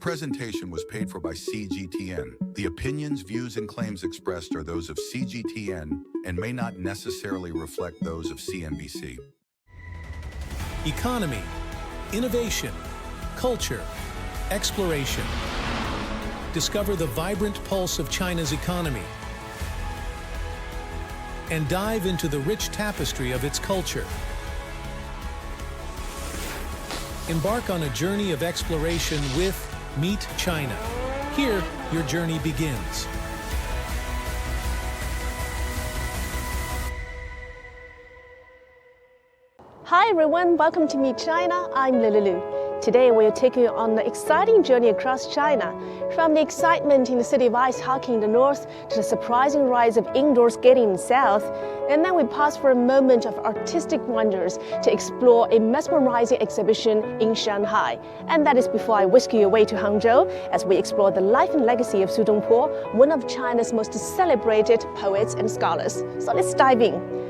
presentation was paid for by CGTN. The opinions, views, and claims expressed are those of CGTN and may not necessarily reflect those of CNBC. Economy, innovation, culture, exploration. Discover the vibrant pulse of China's economy and dive into the rich tapestry of its culture. Embark on a journey of exploration with Meet China. Here, your journey begins. Hi everyone, welcome to Meet China. I'm Lulu. Today we'll take you on an exciting journey across China, from the excitement in the city of ice hockey in the north to the surprising rise of indoor skating in the south. And then we pause for a moment of artistic wonders to explore a mesmerizing exhibition in Shanghai. And that is before I whisk you away to Hangzhou as we explore the life and legacy of Su Dongpo, one of China's most celebrated poets and scholars. So let's dive in.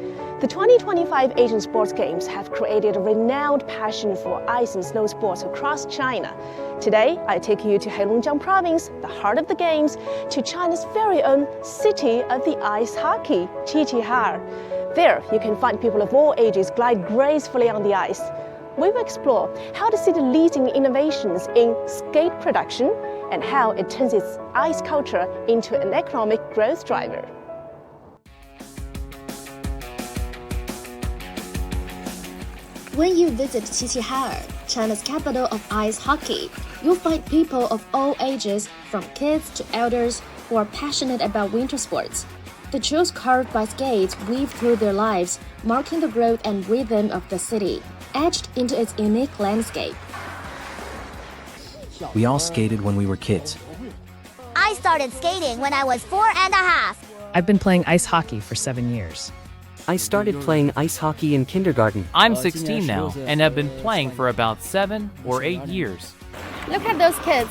The 2025 Asian Sports Games have created a renowned passion for ice and snow sports across China. Today, I take you to Heilongjiang Province, the heart of the Games, to China's very own city of the ice hockey, Qiqihar. There, you can find people of all ages glide gracefully on the ice. We will explore how the city leads in innovations in skate production and how it turns its ice culture into an economic growth driver. When you visit Qiqihar, China's capital of ice hockey, you'll find people of all ages, from kids to elders, who are passionate about winter sports. The trails carved by skates weave through their lives, marking the growth and rhythm of the city, etched into its unique landscape. We all skated when we were kids. I started skating when I was 4.5. I've been playing ice hockey for 7 years. I started playing ice hockey in kindergarten. I'm 16 now and have been playing for about 7 or 8 years. Look at those kids.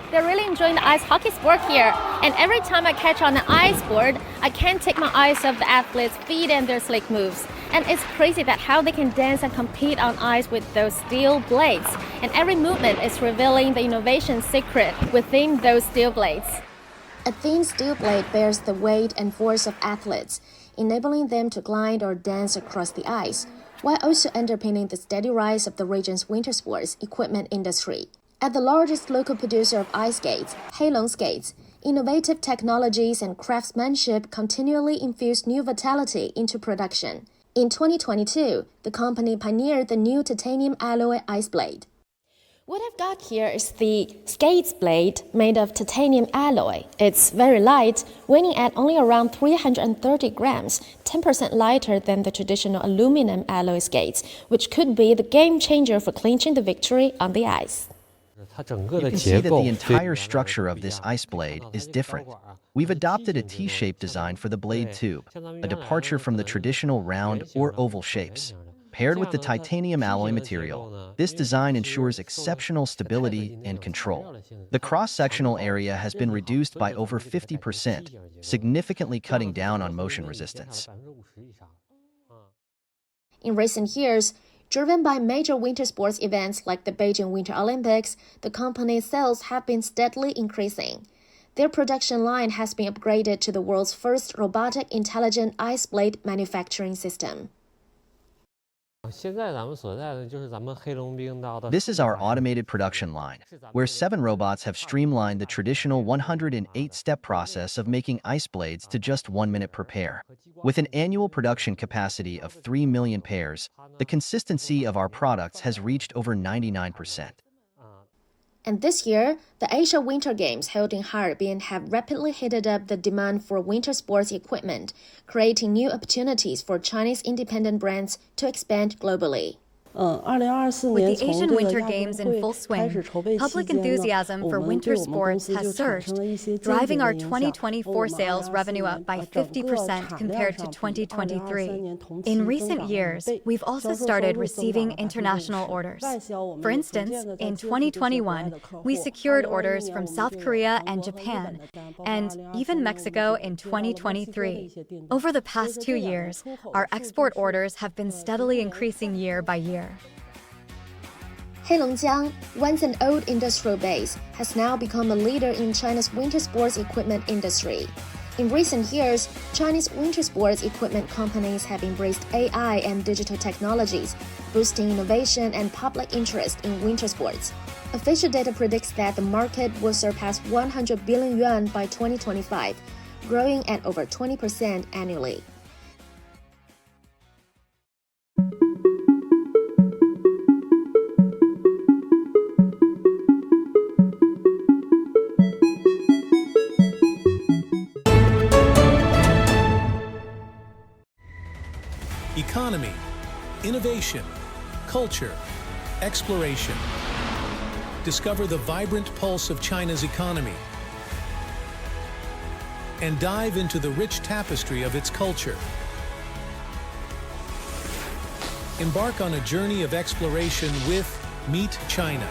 They're really enjoying the ice hockey sport here. And every time I catch on an ice board, I can't take my eyes off the athletes' feet and their slick moves. And it's crazy that how they can dance and compete on ice with those steel blades. And every movement is revealing the innovation secret within those steel blades. A thin steel blade bears the weight and force of athletes, enabling them to glide or dance across the ice, while also underpinning the steady rise of the region's winter sports equipment industry. At the largest local producer of ice skates, Heilong Skates, innovative technologies and craftsmanship continually infuse new vitality into production. In 2022, the company pioneered the new titanium alloy ice blade. What I've got here is the skates blade made of titanium alloy. It's very light, weighing at only around 330 grams, 10% lighter than the traditional aluminum alloy skates, which could be the game changer for clinching the victory on the ice. You can see that the entire structure of this ice blade is different. We've adopted a T-shaped design for the blade tube, a departure from the traditional round or oval shapes. Paired with the titanium alloy material, this design ensures exceptional stability and control. The cross-sectional area has been reduced by over 50%, significantly cutting down on motion resistance. In recent years, driven by major winter sports events like the Beijing Winter Olympics, the company's sales have been steadily increasing. Their production line has been upgraded to the world's first robotic intelligent ice blade manufacturing system. This is our automated production line, where 7 robots have streamlined the traditional 108-step process of making ice blades to just 1 minute per pair. With an annual production capacity of 3 million pairs, the consistency of our products has reached over 99%. And this year, the Asia Winter Games held in Harbin have rapidly heated up the demand for winter sports equipment, creating new opportunities for Chinese independent brands to expand globally. With the Asian Winter Games in full swing, public enthusiasm for winter sports has surged, driving our 2024 sales revenue up by 50% compared to 2023. In recent years, we've also started receiving international orders. For instance, in 2021, we secured orders from South Korea and Japan, and even Mexico in 2023. Over the past 2 years, our export orders have been steadily increasing year by year. Heilongjiang, once an old industrial base, has now become a leader in China's winter sports equipment industry. In recent years, Chinese winter sports equipment companies have embraced AI and digital technologies, boosting innovation and public interest in winter sports. Official data predicts that the market will surpass 100 billion yuan by 2025, growing at over 20% annually. Economy, innovation, culture, exploration. Discover the vibrant pulse of China's economy and dive into the rich tapestry of its culture. Embark on a journey of exploration with Meet China.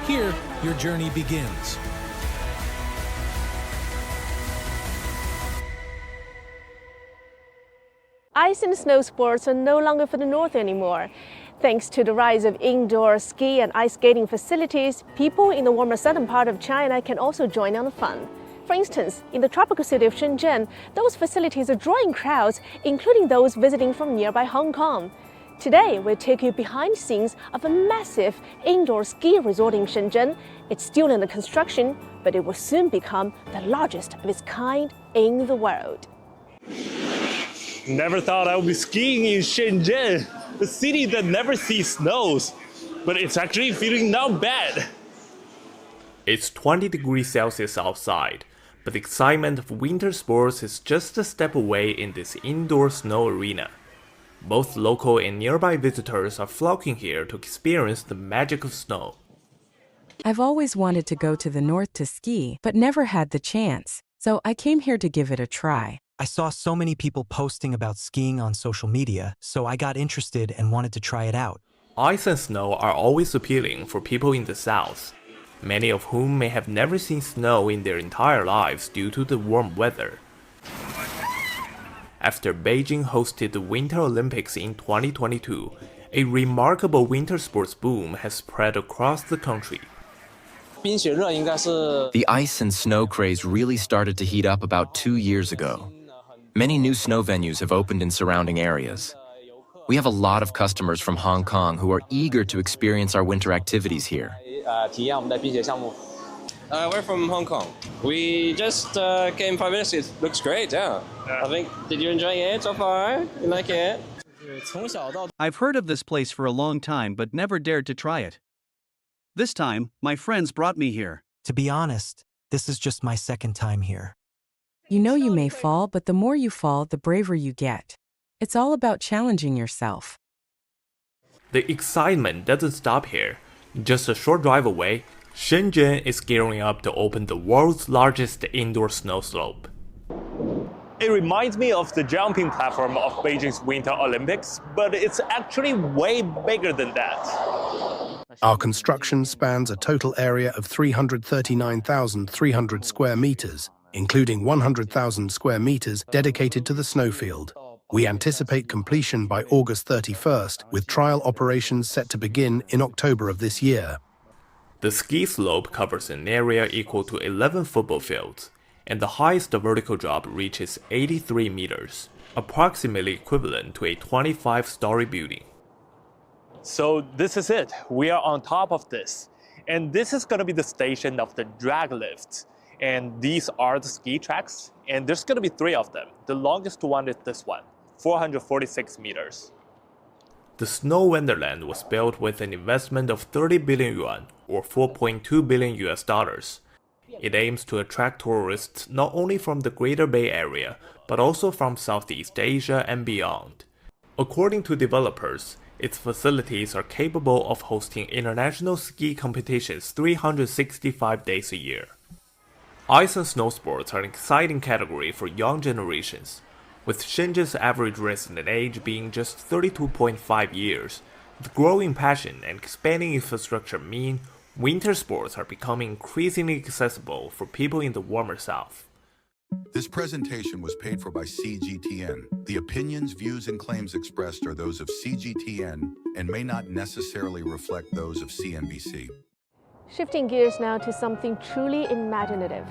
Here, your journey begins. Ice and snow sports are no longer for the north anymore. Thanks to the rise of indoor ski and ice skating facilities, people in the warmer southern part of China can also join in the fun. For instance, in the tropical city of Shenzhen, those facilities are drawing crowds, including those visiting from nearby Hong Kong. Today, we'll take you behind the scenes of a massive indoor ski resort in Shenzhen. It's still under construction, but it will soon become the largest of its kind in the world. Never thought I would be skiing in Shenzhen, the city that never sees snows, but it's actually feeling not bad. It's 20 degrees Celsius outside, but the excitement of winter sports is just a step away in this indoor snow arena. Both local and nearby visitors are flocking here to experience the magic of snow. I've always wanted to go to the north to ski, but never had the chance, so I came here to give it a try. I saw so many people posting about skiing on social media, so I got interested and wanted to try it out. Ice and snow are always appealing for people in the south, many of whom may have never seen snow in their entire lives due to the warm weather. After Beijing hosted the Winter Olympics in 2022, a remarkable winter sports boom has spread across the country. The ice and snow craze really started to heat up about 2 years ago. Many new snow venues have opened in surrounding areas. We have a lot of customers from Hong Kong who are eager to experience our winter activities here. We're from Hong Kong. We just came 5 minutes. It looks great, yeah. Did you enjoy it so far? You like it? I've heard of this place for a long time but never dared to try it. This time, my friends brought me here. To be honest, this is just my second time here. You know you may fall, but the more you fall, the braver you get. It's all about challenging yourself. The excitement doesn't stop here. Just a short drive away, Shenzhen is gearing up to open the world's largest indoor snow slope. It reminds me of the jumping platform of Beijing's Winter Olympics, but it's actually way bigger than that. Our construction spans a total area of 339,300 square meters, including 100,000 square meters dedicated to the snowfield. We anticipate completion by August 31st, with trial operations set to begin in October of this year. The ski slope covers an area equal to 11 football fields, and the highest vertical drop reaches 83 meters, approximately equivalent to a 25-story building. So this is it. We are on top of this. And this is going to be the station of the drag lift. And these are the ski tracks, and there's going to be 3 of them. The longest one is this one, 446 meters. The Snow Wonderland was built with an investment of 30 billion yuan, or $4.2 billion US. It aims to attract tourists not only from the Greater Bay Area, but also from Southeast Asia and beyond. According to developers, its facilities are capable of hosting international ski competitions 365 days a year. Ice and snow sports are an exciting category for young generations, with Shenzhen's average resident age being just 32.5 years. The growing passion and expanding infrastructure mean winter sports are becoming increasingly accessible for people in the warmer south. This presentation was paid for by CGTN. The opinions, views, and claims expressed are those of CGTN and may not necessarily reflect those of CNBC. Shifting gears now to something truly imaginative.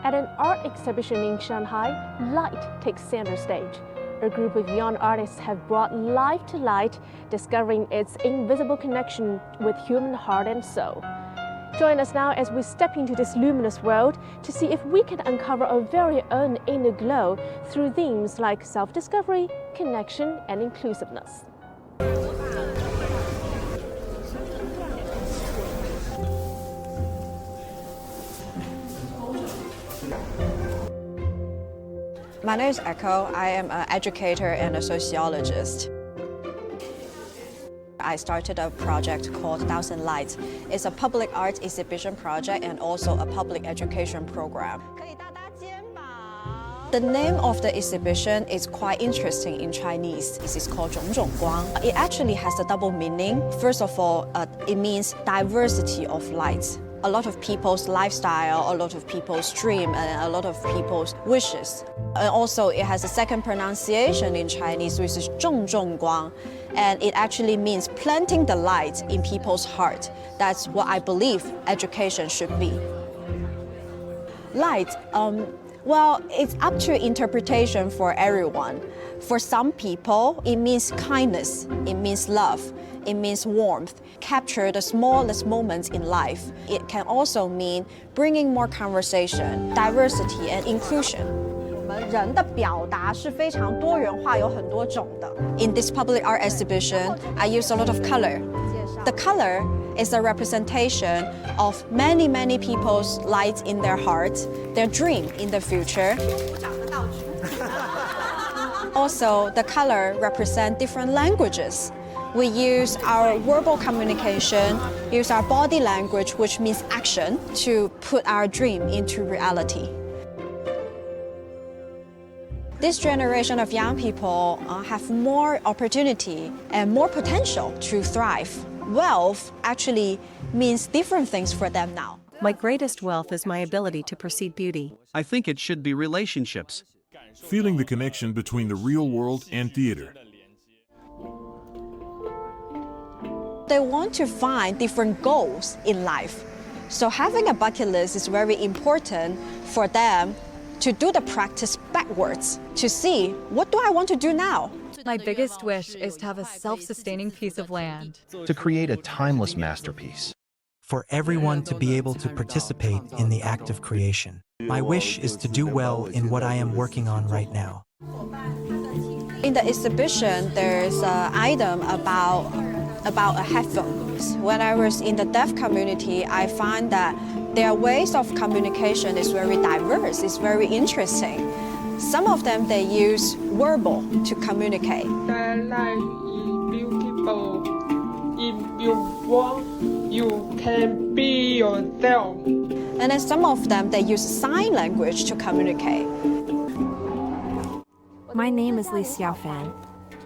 At an art exhibition in Shanghai, light takes center stage. A group of young artists have brought life to light, discovering its invisible connection with human heart and soul. Join us now as we step into this luminous world to see if we can uncover our very own inner glow through themes like self-discovery, connection, and inclusiveness. My name is Echo. I am an educator and a sociologist. I started a project called Thousand Lights. It's a public art exhibition project and also a public education program. The name of the exhibition is quite interesting in Chinese. This is called 种种光. It actually has a double meaning. First of all, it means diversity of lights. A lot of people's lifestyle, a lot of people's dream, and a lot of people's wishes. And also, it has a second pronunciation in Chinese, which is 种种光, and it actually means planting the light in people's heart. That's what I believe education should be. Light, well, it's up to interpretation for everyone. For some people, it means kindness, it means love, it means warmth, capture the smallest moments in life. It can also mean bringing more conversation, diversity, and inclusion. In this public art exhibition, I use a lot of color. The color is a representation of many, many people's lights in their hearts, their dream in the future. Also, the color represents different languages. We use our verbal communication, use our body language, which means action, to put our dream into reality. This generation of young people have more opportunity and more potential to thrive. Wealth actually means different things for them now. My greatest wealth is my ability to perceive beauty. I think it should be relationships. Feeling the connection between the real world and theater. They want to find different goals in life. So having a bucket list is very important for them to do the practice backwards, to see, what do I want to do now? My biggest wish is to have a self-sustaining piece of land. To create a timeless masterpiece. For everyone to be able to participate in the act of creation. My wish is to do well in what I am working on right now. In the exhibition, there's an item about a headphone. When I was in the deaf community, I find that their ways of communication is very diverse, it's very interesting. Some of them, they use verbal to communicate. If you want, you can be yourself. And then some of them, they use sign language to communicate. My name is Li Xiaofan,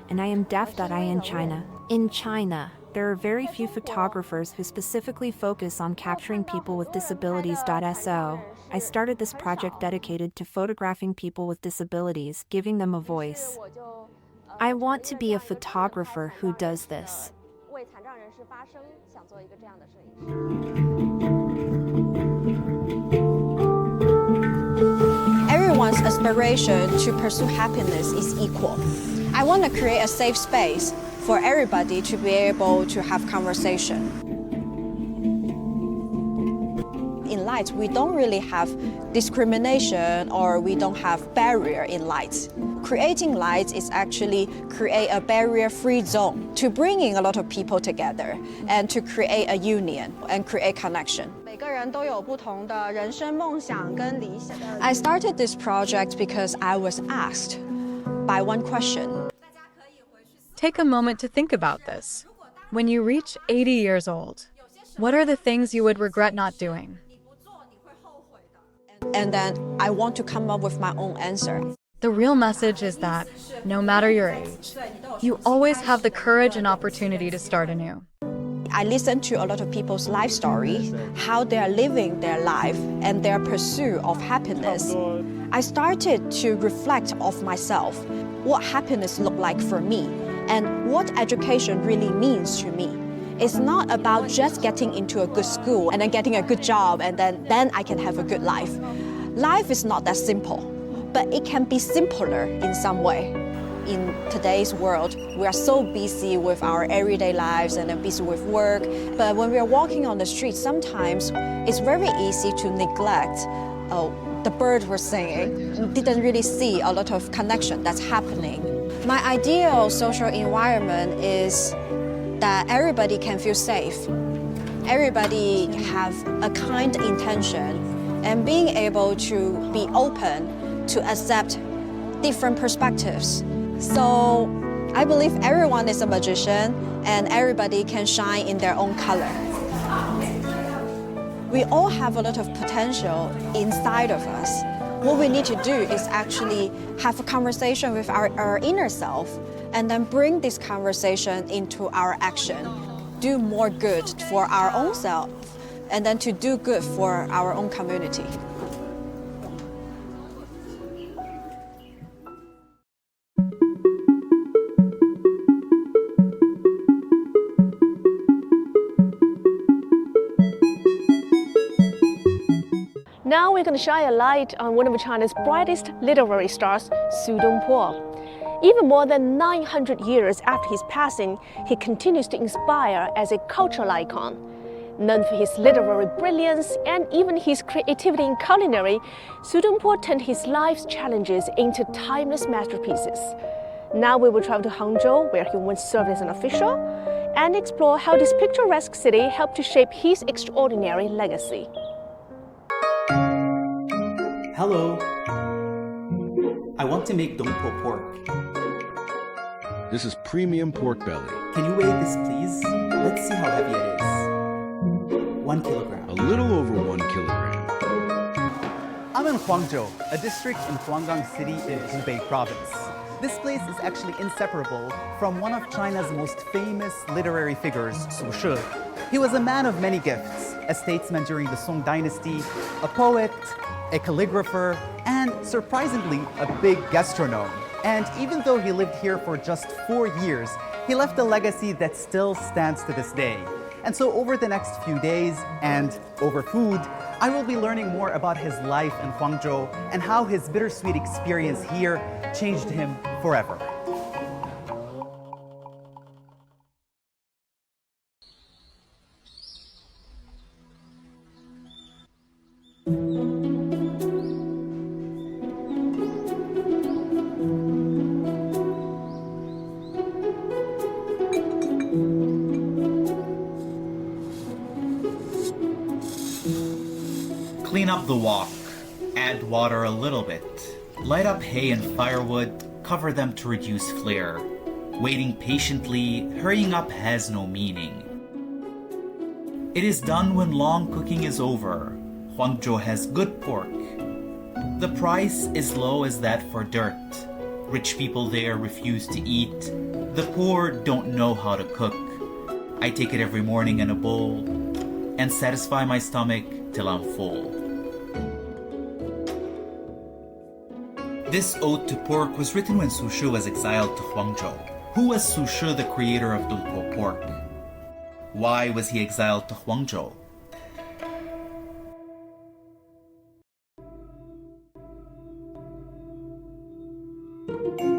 and I am deaf.in China. In China, there are very few photographers who specifically focus on capturing people with disabilities.so. I started this project dedicated to photographing people with disabilities, giving them a voice. I want to be a photographer who does this. Everyone's aspiration to pursue happiness is equal. I want to create a safe space for everybody to be able to have conversation. In lights, we don't really have discrimination or we don't have barrier in lights. Creating lights is actually create a barrier-free zone to bringing a lot of people together and to create a union and create connection. I started this project because I was asked by one question. Take a moment to think about this. When you reach 80 years old, what are the things you would regret not doing? And then I want to come up with my own answer. The real message is that, no matter your age, you always have the courage and opportunity to start anew. I listen to a lot of people's life stories, how they are living their life and their pursuit of happiness. I started to reflect of myself, what happiness looked like for me, and what education really means to me. It's not about just getting into a good school and then getting a good job and then I can have a good life. Life is not that simple, but it can be simpler in some way. In today's world, we are so busy with our everyday lives and then busy with work. But when we are walking on the street, sometimes it's very easy to neglect the bird we're singing. Didn't really see a lot of connection that's happening. My ideal social environment is that everybody can feel safe. Everybody have a kind intention and being able to be open to accept different perspectives. So I believe everyone is a magician and everybody can shine in their own color. We all have a lot of potential inside of us. What we need to do is actually have a conversation with our inner self and then bring this conversation into our action. Do more good for our own self and then to do good for our own community. Now we're going to shine a light on one of China's brightest literary stars, Su Dongpo. Even more than 900 years after his passing, he continues to inspire as a cultural icon. Known for his literary brilliance and even his creativity in culinary, Su Dongpo turned his life's challenges into timeless masterpieces. Now we will travel to Hangzhou, where he once served as an official, and explore how this picturesque city helped to shape his extraordinary legacy. Hello. I want to make Dongpo pork. This is premium pork belly. Can you weigh this, please? Let's see how heavy it is. 1 kilogram. A little over 1 kilogram. I'm in Huangzhou, a district in Huanggang City in Hubei province. This place is actually inseparable from one of China's most famous literary figures, Su Shi. He was a man of many gifts, a statesman during the Song dynasty, a poet, a calligrapher, and surprisingly, a big gastronome. And even though he lived here for just 4 years, he left a legacy that still stands to this day. And so over the next few days and over food, I will be learning more about his life in Huangzhou and how his bittersweet experience here changed him forever. Clean up the wok, add water a little bit, light up hay and firewood, cover them to reduce flare. Waiting patiently, hurrying up has no meaning. It is done when long cooking is over. Huangzhou has good pork. The price is low as that for dirt. Rich people there refuse to eat. The poor don't know how to cook. I take it every morning in a bowl and satisfy my stomach till I'm full. This ode to pork was written when Su Shi was exiled to Huangzhou. Who was Su Shi, the creator of Dongpo pork? Why was he exiled to Huangzhou?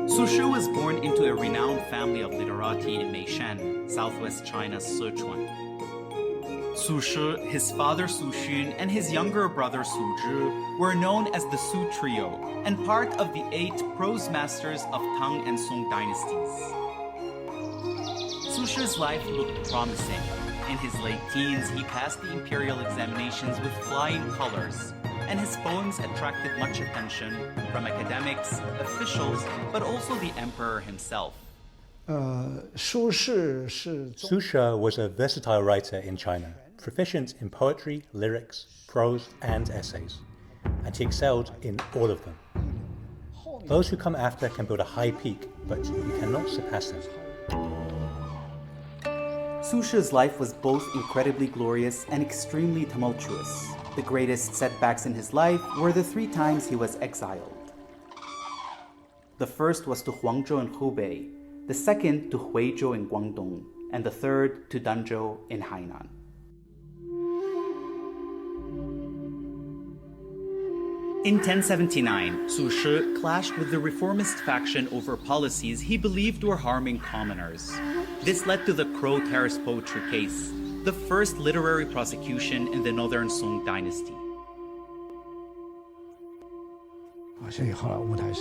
Su Shi was born into a renowned family of literati in Meishan, southwest China's Sichuan. Su Shi, his father Su Xun, and his younger brother Su Zhi were known as the Su Trio and part of the 8 prose masters of Tang and Song dynasties. Su Shi's life looked promising. In his late teens, he passed the imperial examinations with flying colors, and his poems attracted much attention from academics, officials, but also the emperor himself. Su Shi was a versatile writer in China, proficient in poetry, lyrics, prose, and essays, and he excelled in all of them. Those who come after can build a high peak, but you cannot surpass them. Su Shi's life was both incredibly glorious and extremely tumultuous. The greatest setbacks in his life were the 3 times he was exiled. The first was to Huangzhou in Hubei, the second to Huizhou in Guangdong, and the third to Danzhou in Hainan. In 1079, Su Shi clashed with the reformist faction over policies he believed were harming commoners. This led to the Crow Terrace poetry case, the first literary prosecution in the Northern Song dynasty.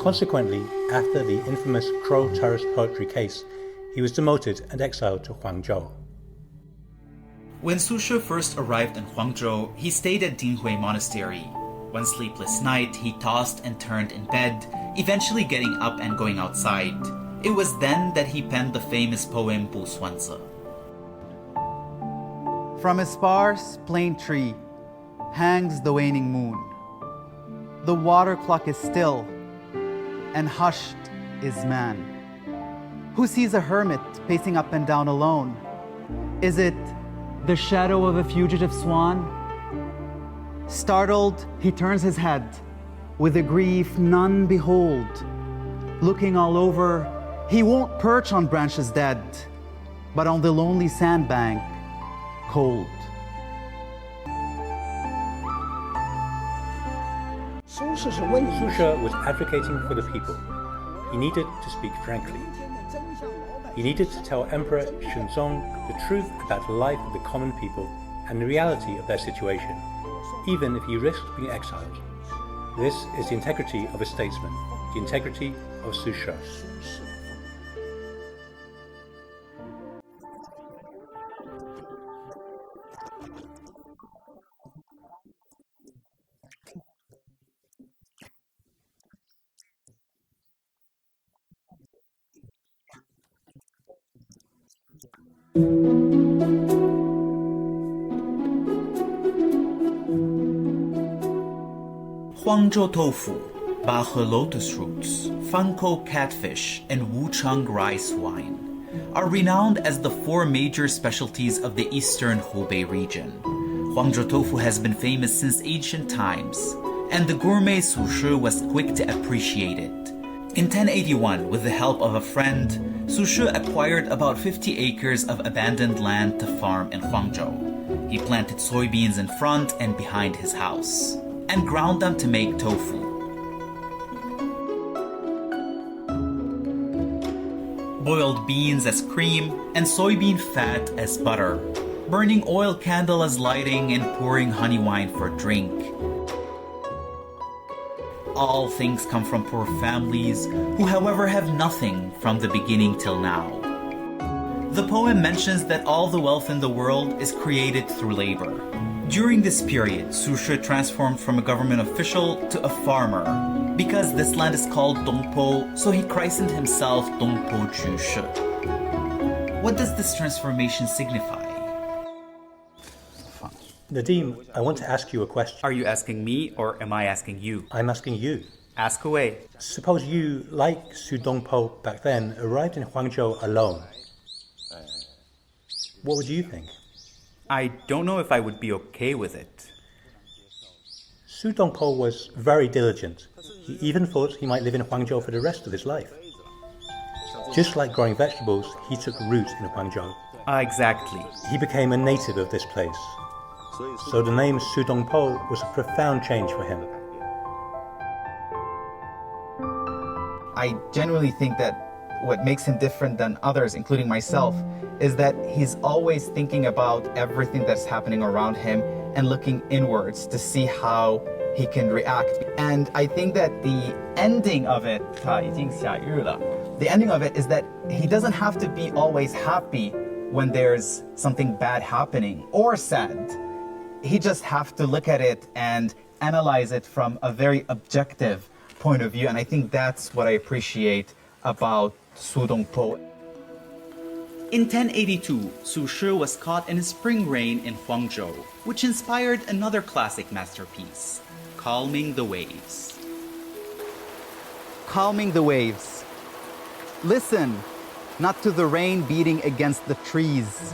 Consequently, after the infamous Crow Terrace poetry case, he was demoted and exiled to Huangzhou. When Su Shi first arrived in Huangzhou, he stayed at Dinghui Monastery. One sleepless night, he tossed and turned in bed, eventually getting up and going outside. It was then that he penned the famous poem Bu Suanzi. From a sparse plane tree hangs the waning moon. The water clock is still, and hushed is man. Who sees a hermit pacing up and down alone? Is it the shadow of a fugitive swan? Startled, he turns his head, with a grief none behold. Looking all over, he won't perch on branches dead, but on the lonely sandbank, cold. Su Shi was advocating for the people. He needed to speak frankly. He needed to tell Emperor Shenzhen the truth about the life of the common people and the reality of their situation, even if he risked being exiled. This is the integrity of a statesman, the integrity of Su Shi. Huangzhou tofu, Bahe lotus roots, Fankou catfish, and Wuchang rice wine are renowned as the four major specialties of the eastern Hubei region. Huangzhou tofu has been famous since ancient times, and the gourmet Su Shi was quick to appreciate it. In 1081, with the help of a friend, Su Shi acquired about 50 acres of abandoned land to farm in Huangzhou. He planted soybeans in front and behind his house, and ground them to make tofu. Boiled beans as cream and soybean fat as butter, burning oil candle as lighting and pouring honey wine for drink. All things come from poor families who, however, have nothing from the beginning till now. The poem mentions that all the wealth in the world is created through labor. During this period, Su Shi transformed from a government official to a farmer. Because this land is called Dongpo, so he christened himself Dongpo Ju Shi. What does this transformation signify? Nadim, I want to ask you a question. Are you asking me or am I asking you? I'm asking you. Ask away. Suppose you, like Su Dongpo back then, arrived in Huangzhou alone. What would you think? I don't know if I would be okay with it. Su Dongpo was very diligent. He even thought he might live in Huangzhou for the rest of his life. Just like growing vegetables, he took root in Huangzhou. Exactly. He became a native of this place. So the name Su Dongpo was a profound change for him. I genuinely think that what makes him different than others, including myself, is that he's always thinking about everything that's happening around him and looking inwards to see how he can react. And I think that the ending of it, 它已经下雨了. The ending of it is that he doesn't have to be always happy when there's something bad happening or sad. He just have to look at it and analyze it from a very objective point of view. And I think that's what I appreciate about Su Dongpo. In 1082, Su Shi was caught in a spring rain in Huangzhou, which inspired another classic masterpiece, Calming the Waves. Calming the waves. Listen, not to the rain beating against the trees.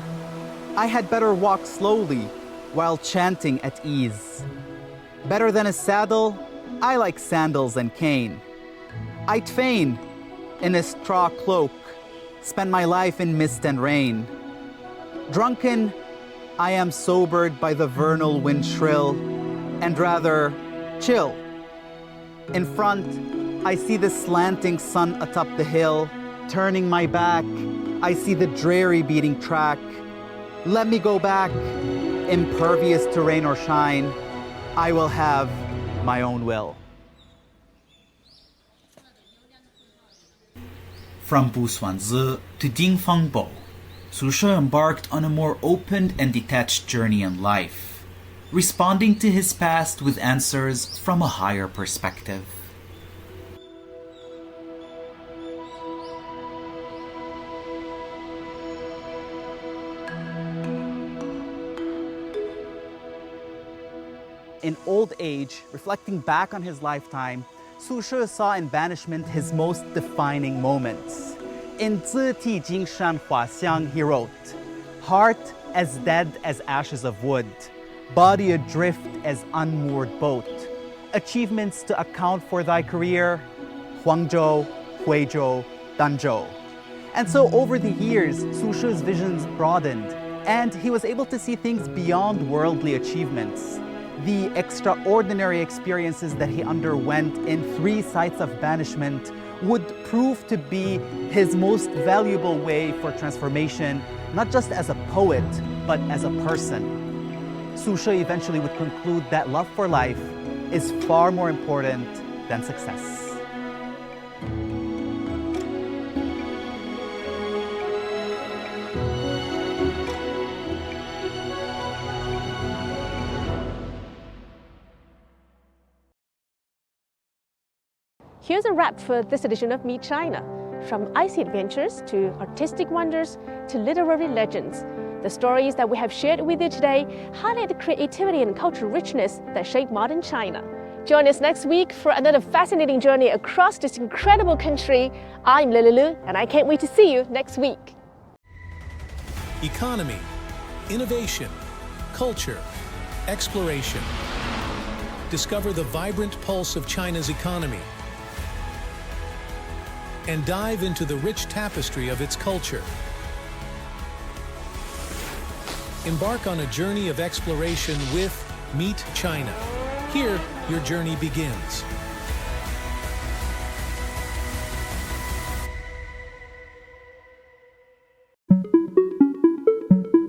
I had better walk slowly while chanting at ease. Better than a saddle, I like sandals and cane. I'd fain in a straw cloak, spend my life in mist and rain. Drunken, I am sobered by the vernal wind shrill, and rather chill. In front, I see the slanting sun atop the hill. Turning my back, I see the dreary beating track. Let me go back, impervious to rain or shine. I will have my own will. From Busuanzi to Dingfangbo, Su She embarked on a more open and detached journey in life, responding to his past with answers from a higher perspective. In old age, reflecting back on his lifetime, Su She saw in banishment his most defining moments. In Zi Ti Jing Shan Hua Xiang, he wrote, "Heart as dead as ashes of wood, body adrift as unmoored boat. Achievements to account for thy career, Huangzhou, Huizhou, Danzhou." And so over the years, Su She's visions broadened, and he was able to see things beyond worldly achievements. The extraordinary experiences that he underwent in 3 sites of banishment would prove to be his most valuable way for transformation, not just as a poet, but as a person. Su She eventually would conclude that love for life is far more important than success. Here's a wrap for this edition of Meet China. From icy adventures to artistic wonders to literary legends, the stories that we have shared with you today highlight the creativity and cultural richness that shape modern China. Join us next week for another fascinating journey across this incredible country. I'm Lulu, and I can't wait to see you next week. Economy, innovation, culture, exploration. Discover the vibrant pulse of China's economy and dive into the rich tapestry of its culture. Embark on a journey of exploration with Meet China. Here, your journey begins.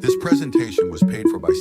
This presentation was paid for by